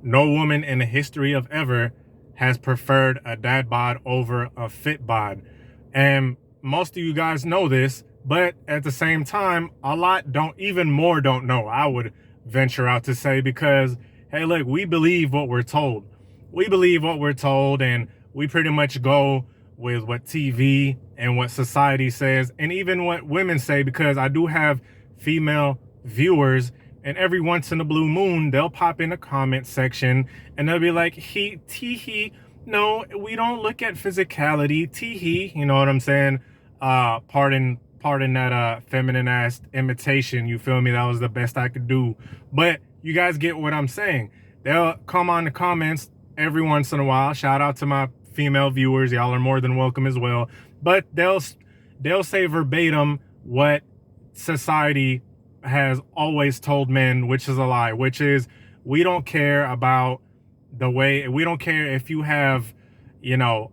No woman in the history of ever has preferred a dad bod over a fit bod. And most of you guys know this, but at the same time, a lot don't, even more don't know, I would venture out to say, because, hey, look, we believe what we're told. We believe what we're told, and we pretty much go with what TV and what society says, and even what women say, because I do have female viewers, and every once in a blue moon, they'll pop in the comment section and they'll be like, he, tee-hee, no, we don't look at physicality, tee-hee, you know what I'm saying? Pardon that feminine ass imitation, you feel me? That was the best I could do. But you guys get what I'm saying. They'll come on the comments every once in a while. Shout out to my female viewers. Y'all are more than welcome as well. But they'll say verbatim what society has always told men, which is a lie, which is, we don't care about the way, we don't care if you have, you know,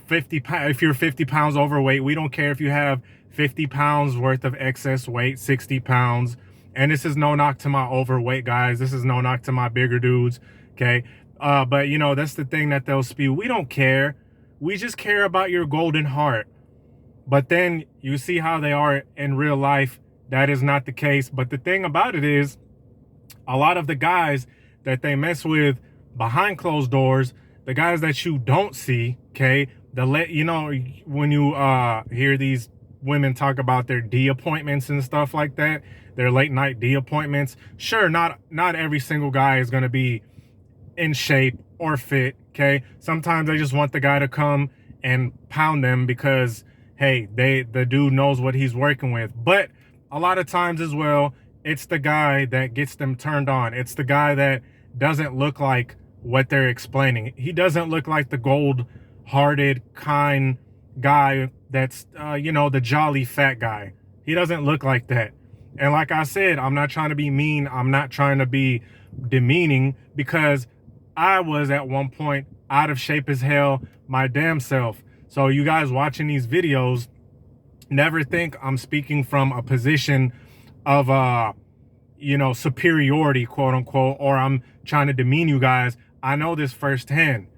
50 pounds, if you're 50 pounds overweight, we don't care if you have 50 pounds worth of excess weight, 60 pounds. And this is no knock to my overweight guys. This is no knock to my bigger dudes. Okay. But you know, that's the thing that they'll spew. We don't care. We just care about your golden heart. But then you see how they are in real life. That is not the case. But the thing about it is, a lot of the guys that they mess with behind closed doors, the guys that you don't see, okay, you know, when you hear these women talk about their D appointments and stuff like that, their late night D appointments, sure, not every single guy is going to be in shape or fit, okay? Sometimes they just want the guy to come and pound them because, hey, the dude knows what he's working with. But a lot of times as well, it's the guy that gets them turned on. It's the guy that doesn't look like what they're explaining. He doesn't look like the gold-hearted, kind guy that's, you know, the jolly fat guy. He doesn't look like that. And like I said, I'm not trying to be mean. I'm not trying to be demeaning, because I was at one point out of shape as hell, my damn self. So you guys watching these videos, never think I'm speaking from a position of, you know, superiority, quote unquote, or I'm trying to demean you guys. I know this firsthand.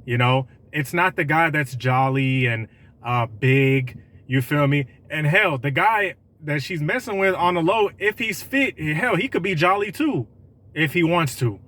You know, it's not the guy that's jolly and big, you feel me? And hell, the guy that she's messing with on the low, if he's fit, hell, he could be jolly too, if he wants to.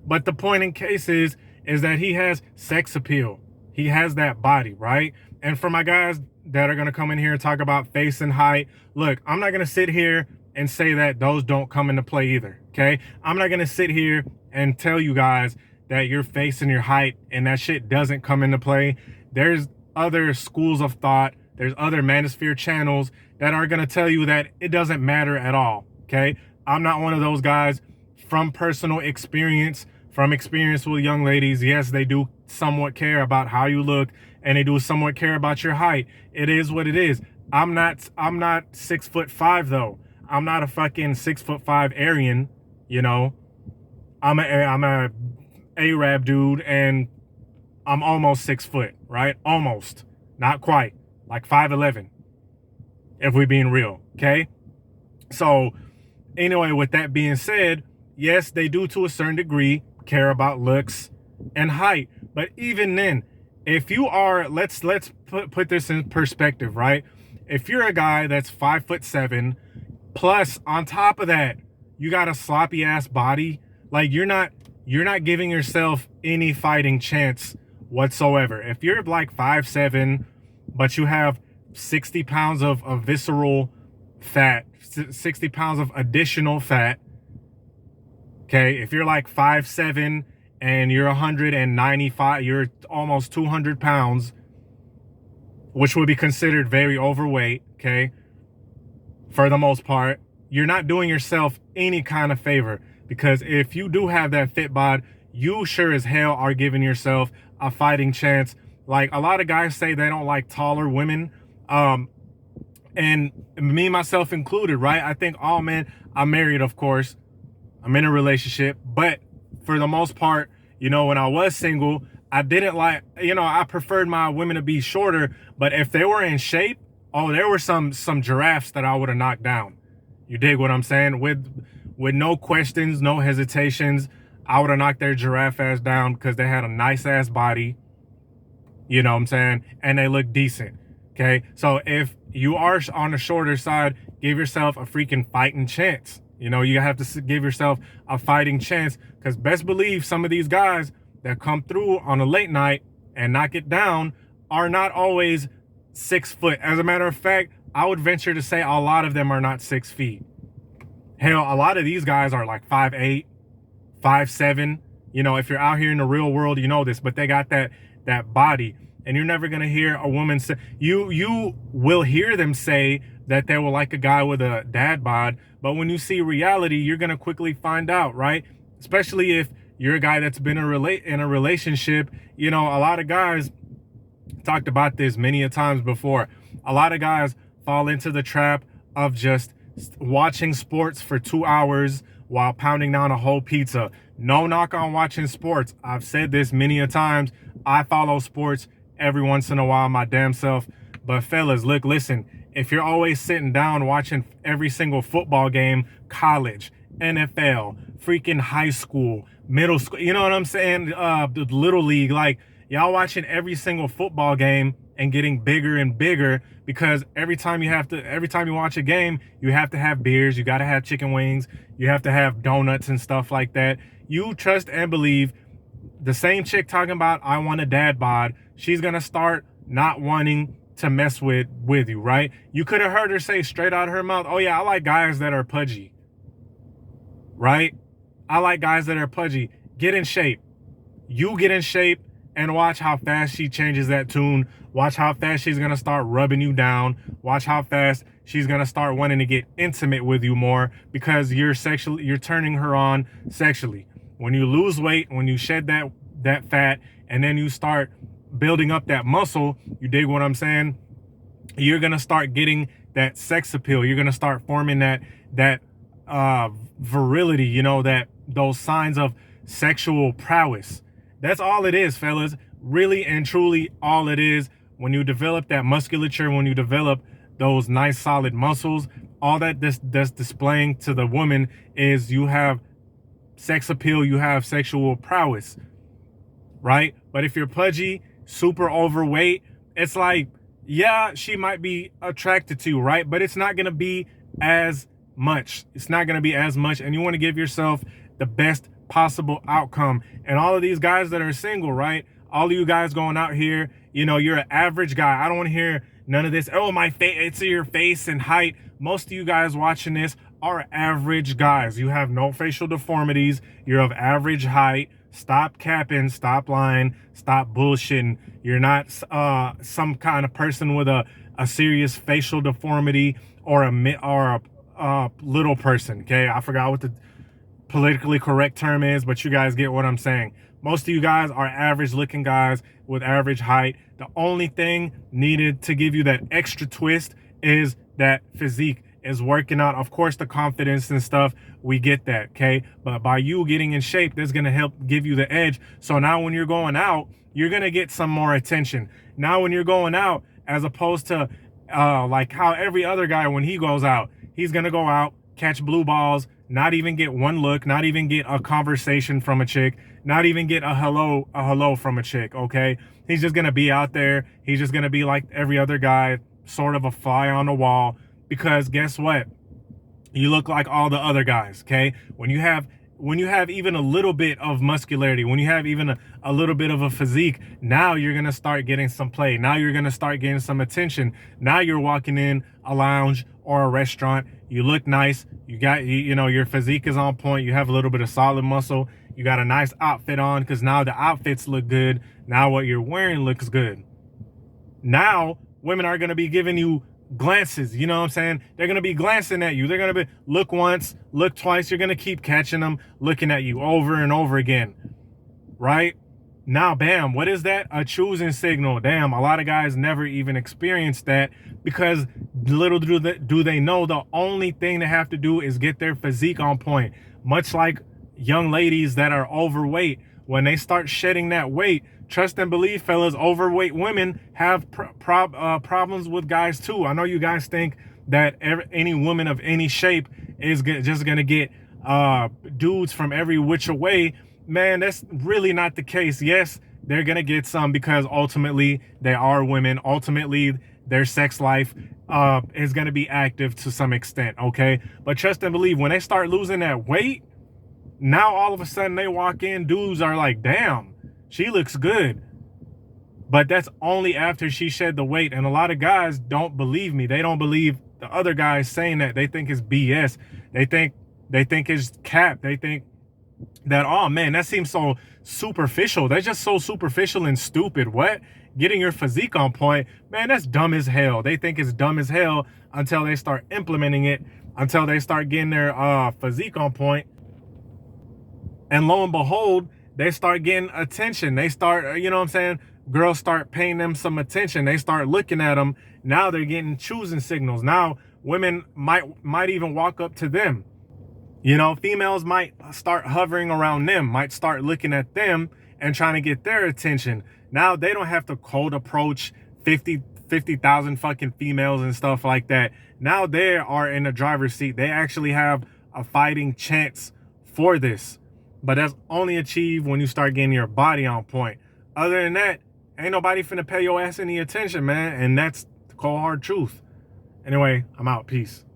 But the point in case is that he has sex appeal. He has that body, right? And for my guys that are going to come in here and talk about face and height, look, I'm not going to sit here and say that those don't come into play either, okay? I'm not going to sit here and tell you guys that your face and your height and that shit doesn't come into play. There's other schools of thought, there's other manosphere channels that are going to tell you that it doesn't matter at all, okay? I'm not one of those guys. From personal experience, from experience with young ladies, yes, they do somewhat care about how you look, and they do somewhat care about your height. It is what it is. I'm not 6'5" though. I'm not a fucking 6'5" Aryan, you know. I'm a Arab dude, and I'm almost 6 foot, right? Almost, not quite, like 5'11", if we're being real, okay? So anyway, with that being said, yes, they do to a certain degree care about looks and height. But even then, if you are, let's put this in perspective, right? If you're a guy that's 5'7", plus on top of that, you got a sloppy ass body, like you're not giving yourself any fighting chance whatsoever. If you're like 5'7", but you have 60 pounds of visceral fat, 60 pounds of additional fat, okay, if you're like 5'7" and you're 195, you're almost 200 pounds, which would be considered very overweight, okay, for the most part, you're not doing yourself any kind of favor, because if you do have that fit bod, you sure as hell are giving yourself a fighting chance. Like, a lot of guys say they don't like taller women, and me, myself included, right? I think, oh man, I'm married, of course, I'm in a relationship, but for the most part, you know, when I was single, I didn't like, you know, I preferred my women to be shorter, but if they were in shape, oh, there were some giraffes that I would have knocked down. You dig what I'm saying? With no questions, no hesitations, I would have knocked their giraffe ass down because they had a nice ass body, you know what I'm saying? And they look decent. Okay. So if you are on the shorter side, give yourself a freaking fighting chance. You know, you have to give yourself a fighting chance, because best believe some of these guys that come through on a late night and knock it down are not always 6 foot. As a matter of fact, I would venture to say a lot of them are not 6 feet. Hell, a lot of these guys are like 5'8", 5'7". You know, if you're out here in the real world, you know this, but they got that body. And you're never gonna hear a woman say, you will hear them say that they will like a guy with a dad bod, but when you see reality, you're gonna quickly find out, right? Especially if you're a guy that's been in a relationship. You know, a lot of guys talked about this many a times before. A lot of guys fall into the trap of just watching sports for 2 hours while pounding down a whole pizza. No knock on watching sports. I've said this many a times. I follow sports every once in a while, my damn self. But fellas, look, listen, if you're always sitting down watching every single football game, college, NFL, freaking high school, middle school, you know what I'm saying? The little league, like y'all watching every single football game and getting bigger and bigger, because every time you watch a game, you have to have beers, you got to have chicken wings, you have to have donuts and stuff like that. You trust and believe the same chick talking about, I want a dad bod, she's going to start not wanting to mess with you, right? You could have heard her say straight out of her mouth, oh yeah, I like guys that are pudgy, right? I like guys that are pudgy. Get in shape. You get in shape and watch how fast she changes that tune. Watch how fast she's going to start rubbing you down. Watch how fast she's going to start wanting to get intimate with you more, because you're turning her on sexually. When you lose weight, when you shed that fat, and then you start building up that muscle, you dig what I'm saying? You're going to start getting that sex appeal. You're going to start forming that virility, you know, those signs of sexual prowess. That's all it is, fellas. Really and truly all it is. When you develop that musculature, when you develop those nice solid muscles, all that's displaying to the woman is you have sex appeal, you have sexual prowess, right? But if you're pudgy, super overweight, it's like, yeah, she might be attracted to you, right? But it's not going to be as much. It's not going to be as much. And you want to give yourself the best possible outcome. And all of these guys that are single, right? All of you guys going out here, you know, you're an average guy. I don't want to hear none of this. Oh, my face, it's your face and height. Most of you guys watching this are average guys. You have no facial deformities. You're of average height. Stop capping, stop lying, stop bullshitting. You're not some kind of person with a serious facial deformity or a little person. Okay, I forgot what the politically correct term is, but you guys get what I'm saying. Most of you guys are average looking guys with average height. The only thing needed to give you that extra twist is that physique is working out. Of course, the confidence and stuff, we get that, okay? But by you getting in shape, that's going to help give you the edge. So now when you're going out, you're going to get some more attention. Now when you're going out, as opposed to like how every other guy, when he goes out, he's going to go out, catch blue balls, not even get one look, not even get a conversation from a chick, not even get a hello from a chick, okay? He's just going to be out there. He's just going to be like every other guy, sort of a fly on the wall, because guess what? You look like all the other guys, okay? When you have even a little bit of muscularity, when you have even a little bit of a physique, now you're going to start getting some play. Now you're going to start getting some attention. Now you're walking in a lounge or a restaurant. You look nice. You know, your physique is on point. You have a little bit of solid muscle. You got a nice outfit on, because now the outfits look good. Now what you're wearing looks good. Now women are going to be giving you glances, you know what I'm saying? They're going to be glancing at you. They're going to be look once, look twice. You're going to keep catching them looking at you over and over again, right? Now, bam, what is that? A choosing signal. Damn, a lot of guys never even experienced that, because little do they know the only thing they have to do is get their physique on point. Much like young ladies that are overweight, when they start shedding that weight, trust and believe, fellas, overweight women have problems with guys too. I know you guys think that any woman of any shape is just going to get dudes from every which way, man, that's really not the case. Yes, they're gonna get some because ultimately they are women. Ultimately, their sex life is gonna be active to some extent, okay? But trust and believe, when they start losing that weight, now all of a sudden they walk in, dudes are like, damn, she looks good. But that's only after she shed the weight. And a lot of guys don't believe me. They don't believe the other guys saying that. They think it's BS. They think it's cap. They think that, oh man, that seems so superficial. That's just so superficial and stupid. What? Getting your physique on point, man, that's dumb as hell. They think it's dumb as hell until they start implementing it, until they start getting their physique on point. And lo and behold, they start getting attention. They start, you know what I'm saying? Girls start paying them some attention. They start looking at them. Now they're getting choosing signals. Now women might even walk up to them. You know, females might start hovering around them, might start looking at them and trying to get their attention. Now they don't have to cold approach 50,000 fucking females and stuff like that. Now they are in the driver's seat. They actually have a fighting chance for this. But that's only achieved when you start getting your body on point. Other than that, ain't nobody finna pay your ass any attention, man. And that's the cold hard truth. Anyway, I'm out. Peace.